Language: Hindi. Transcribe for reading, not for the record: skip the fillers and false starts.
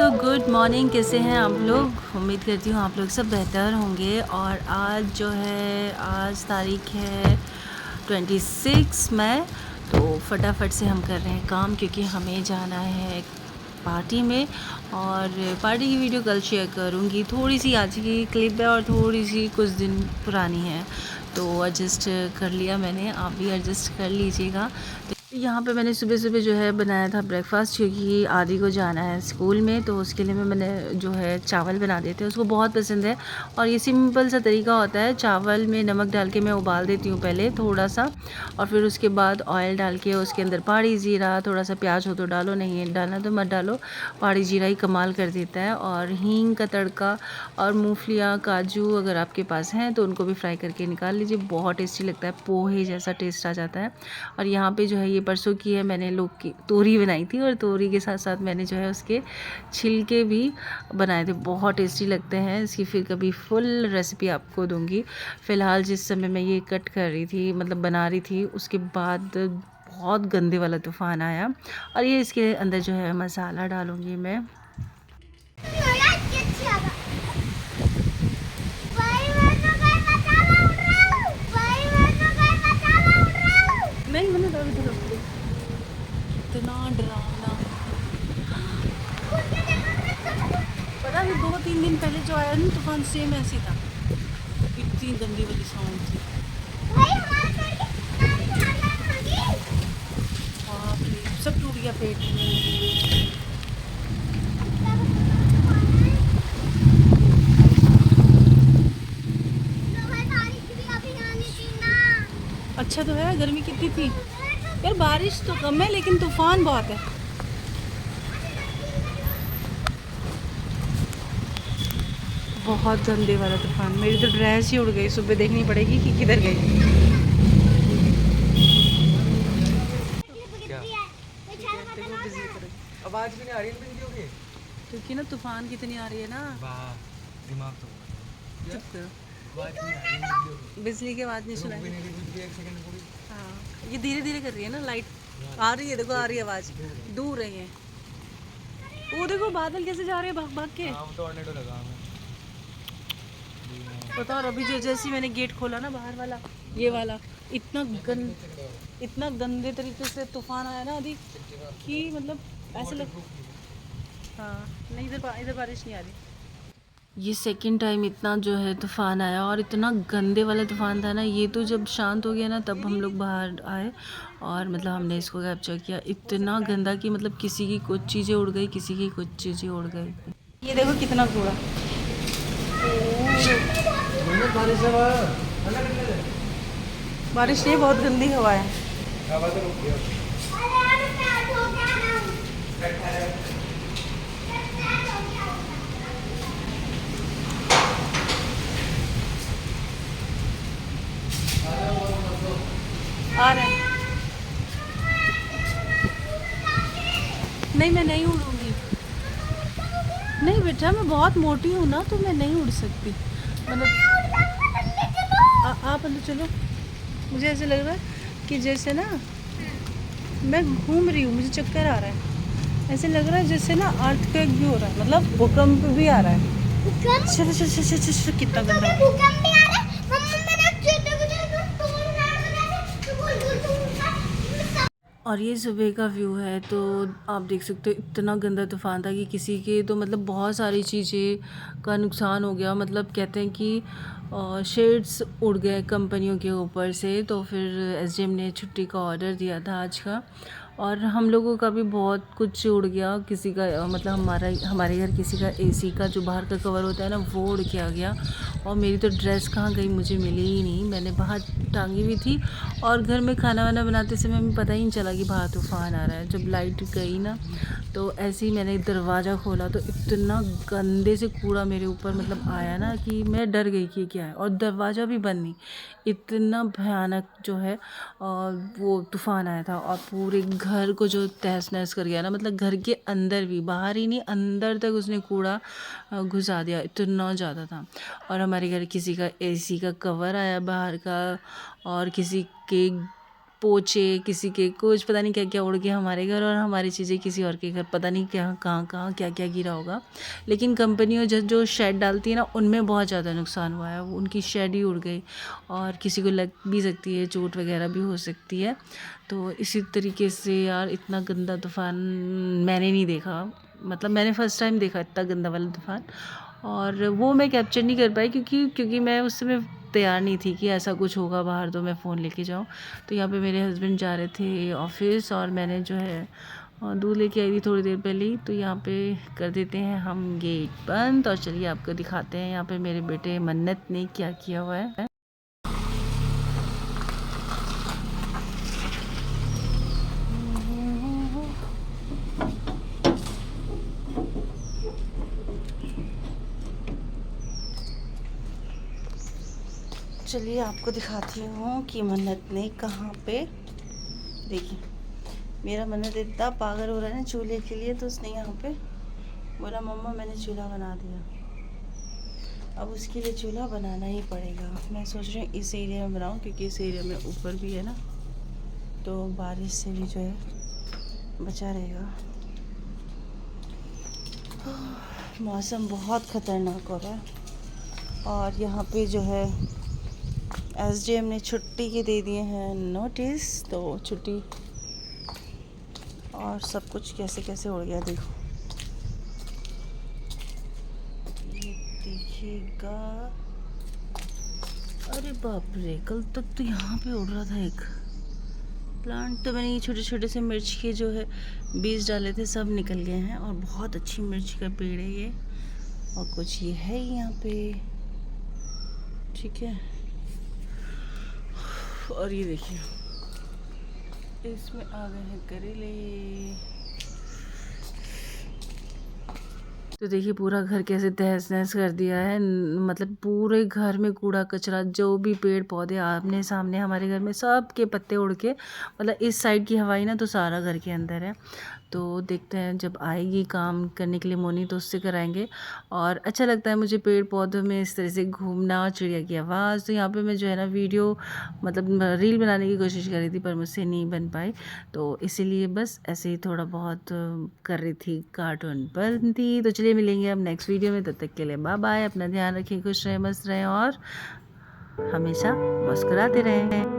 So good morning. कैसे हैं आप लोग? उम्मीद करती हूँ आप लोग सब बेहतर होंगे। और आज जो है, आज तारीख है 26 मई। तो फटाफट से हम कर रहे हैं काम, क्योंकि हमें जाना है पार्टी में। और पार्टी की वीडियो कल शेयर करूँगी। थोड़ी सी आज की क्लिप है और थोड़ी सी कुछ दिन पुरानी है, तो एडजस्ट कर लिया मैंने। आप भी एडजस्ट कर लीजिएगा। यहाँ पे मैंने सुबह सुबह जो है बनाया था ब्रेकफास्ट, क्योंकि आदि को जाना है स्कूल में। तो उसके लिए मैंने जो है चावल बना देते हैं, उसको बहुत पसंद है। और ये सिंपल सा तरीका होता है। चावल में नमक डाल के मैं उबाल देती हूँ पहले थोड़ा सा, और फिर उसके बाद ऑयल डाल के उसके अंदर पहाड़ी ज़ीरा, थोड़ा सा प्याज हो तो डालो, नहीं डालना तो मत डालो। पहाड़ी ज़ीरा ही कमाल कर देता है। और हींग का तड़का, और मूंगफलियाँ, काजू अगर आपके पास हैं तो उनको भी फ्राई करके निकाल लीजिए। बहुत टेस्टी लगता है, पोहे जैसा टेस्ट आ जाता है। और यहाँ पे जो है, ये परसों की है, मैंने लोग की तोरी बनाई थी, और तोरी के साथ साथ मैंने जो है उसके छिलके भी बनाए थे। बहुत टेस्टी लगते हैं। इसकी फिर कभी फुल रेसिपी आपको दूंगी। फ़िलहाल जिस समय मैं ये कट कर रही थी, मतलब बना रही थी, उसके बाद बहुत गंदे वाला तूफ़ान आया। और ये इसके अंदर जो है मसाला डालूँगी मैं। नहीं, मैंने इतना डरावना, पता है 2-3 दिन पहले जो आया ना तूफान, सेम ऐसे था। इतनी गंदी वाली साउंड थी। बाप रे, सब टूट गया पेट। अच्छा तो है, गर्मी कितनी थी यार। बारिश तो कम है लेकिन तूफान बहुत है। बहुत गंदे वाला तूफान। मेरी तो ड्रेस ही उड़ गई। सुबह देखनी पड़ेगी कि किधर गई। आवाज भी नहीं आ रही है बिजलियों की, क्योंकि ना तूफान कितनी आ रही है ना। दिमाग तो चुप करो, आवाज नहीं आ रही है बिजलियों बिजली की आवाज़ नहीं की। रुक भी सुनाई। नहीं रही, बिजली एक सेकंड पूरी। हाँ, ये धीरे धीरे कर रही है ना। लाइट आ रही है, देखो आ रही है आवाज़। दूर रही है वो, देखो बादल कैसे जा रहे हैं भाग भाग के। हाँ, टोर्नेडो लगा हमें। पता। और अभी जो जैसे ही मैंने गेट खोला ना, बाहर वाला, ये वाला, इतना गंदे तरीके से तूफान आया ना अभी, कि मतलब ऐसे लग। हाँ, नहीं, इधर बारिश नहीं आ रही। ये सेकंड टाइम इतना जो है तूफ़ान आया, और इतना गंदे वाला तूफ़ान था ना। ये तो जब शांत हो गया ना, तब हम लोग बाहर आए और मतलब हमने इसको कैप्चर किया। इतना गंदा कि मतलब किसी की कुछ चीज़ें उड़ गई, किसी की कुछ चीज़ें उड़ गई। ये देखो कितना कूड़ा। बारिश नहीं, बहुत गंदी हवा है। आ रहे हैं। नहीं, मैं नहीं उड़ूंगी। नहीं बेटा, मैं बहुत मोटी हूँ ना, तो मैं नहीं उड़ सकती। मतलब आप अंदर चलो। मुझे ऐसे लग रहा है कि जैसे ना मैं घूम रही हूँ, मुझे चक्कर आ रहा है। ऐसे लग रहा है जैसे ना अर्थक्वेक भी हो रहा है, मतलब भूकंप भी आ रहा है। चलो चलो चलो चलो चलो, कितना गंदा और ये सुबह का व्यू है। तो आप देख सकते हो, इतना गंदा तूफ़ान था कि किसी के तो मतलब बहुत सारी चीज़ें का नुकसान हो गया। मतलब कहते हैं कि शेड्स उड़ गए कंपनियों के ऊपर से। तो फिर एसडीएम ने छुट्टी का ऑर्डर दिया था आज का। और हम लोगों का भी बहुत कुछ उड़ गया। किसी का मतलब हमारे घर किसी का एसी का जो बाहर का कवर होता है ना, वो उड़ के आ गया। और मेरी तो ड्रेस कहाँ गई, मुझे मिली ही नहीं। मैंने बाहर टांगी हुई थी, और घर में खाना वाना बनाते समय हमें पता ही नहीं चला कि बाहर तूफ़ान आ रहा है। जब लाइट गई ना, तो ऐसे ही मैंने दरवाज़ा खोला तो इतना गंदे से कूड़ा मेरे ऊपर मतलब आया ना, कि मैं डर गई कि क्या है। और दरवाज़ा भी बंद नहीं, इतना भयानक जो है वो तूफ़ान आया था। और पूरे घर को जो तहस नहस कर गया ना, मतलब घर के अंदर भी, बाहर ही नहीं अंदर तक उसने कूड़ा घुसा दिया। इतना ज़्यादा था। और हमारे घर किसी का एसी का कवर आया बाहर का, और किसी के पोचे, किसी के कुछ पता नहीं क्या क्या उड़ गया हमारे घर, और हमारी चीज़ें किसी और के घर, पता नहीं क्या कहाँ कहाँ क्या क्या गिरा होगा। लेकिन कंपनियों जो शेड डालती है ना, उनमें बहुत ज़्यादा नुकसान हुआ है, उनकी शेड ही उड़ गई, और किसी को लग भी सकती है, चोट वगैरह भी हो सकती है। तो इसी तरीके से यार इतना गंदा तूफ़ान मैंने नहीं देखा, मतलब मैंने फ़र्स्ट टाइम देखा इतना गंदा वाला तूफ़ान। और वो मैं कैप्चर नहीं कर पाई क्योंकि मैं उस समय तैयार नहीं थी कि ऐसा कुछ होगा बाहर तो मैं फ़ोन लेके जाऊँ। तो यहाँ पे मेरे हस्बैंड जा रहे थे ऑफ़िस, और मैंने जो है दूध लेके आई थी थोड़ी देर पहले ही। तो यहाँ पे कर देते हैं हम गेट बंद, और चलिए आपको दिखाते हैं यहाँ पे मेरे बेटे मन्नत ने क्या किया हुआ है। चलिए आपको दिखाती हूँ कि मन्नत ने कहाँ पे, देखिए मेरा मन्नत इतना पागल हो रहा है ना चूल्हे के लिए, तो उसने यहाँ पे बोला मम्मा मैंने चूल्हा बना दिया। अब उसके लिए चूल्हा बनाना ही पड़ेगा। मैं सोच रही हूँ इस एरिया में बनाऊँ, क्योंकि इस एरिया में ऊपर भी है ना, तो बारिश से भी जो है बचा रहेगा। मौसम बहुत ख़तरनाक हो रहा है, और यहाँ पे जो है एसडीएम ने छुट्टी के दे दिए हैं नोटिस, तो छुट्टी, और सब कुछ कैसे कैसे उड़ गया देखो, ये देखिएगा। अरे बाप रे, कल तक तो यहाँ पे उड़ रहा था एक प्लांट। तो मैंने ये छोटे छोटे से मिर्च के जो है बीज डाले थे, सब निकल गए हैं, और बहुत अच्छी मिर्च का पेड़ है ये, और कुछ ये है यहाँ पे, ठीक है। और ये देखिए इसमें आ गए हैं करेले। तो देखिए पूरा घर कैसे तहस नहस कर दिया है, मतलब पूरे घर में कूड़ा कचरा, जो भी पेड़ पौधे आमने सामने हमारे घर में, सब के पत्ते उड़ के, मतलब इस साइड की हवाई ना तो सारा घर के अंदर है। तो देखते हैं जब आएगी काम करने के लिए मोनी तो उससे कराएंगे। और अच्छा लगता है मुझे पेड़ पौधों में इस तरह से घूमना, चिड़िया की आवाज़। तो यहाँ पे मैं जो है ना वीडियो, मतलब रील बनाने की कोशिश कर रही थी, पर मुझसे नहीं बन पाई, तो इसीलिए बस ऐसे ही थोड़ा बहुत कर रही थी, कार्टून बनती। तो चलिए मिलेंगे अब नेक्स्ट वीडियो में, तब तक के लिए बाय बाय, अपना ध्यान रखें, खुश रहें, मस्त रहें, और हमेशा मुस्कुराते रहें।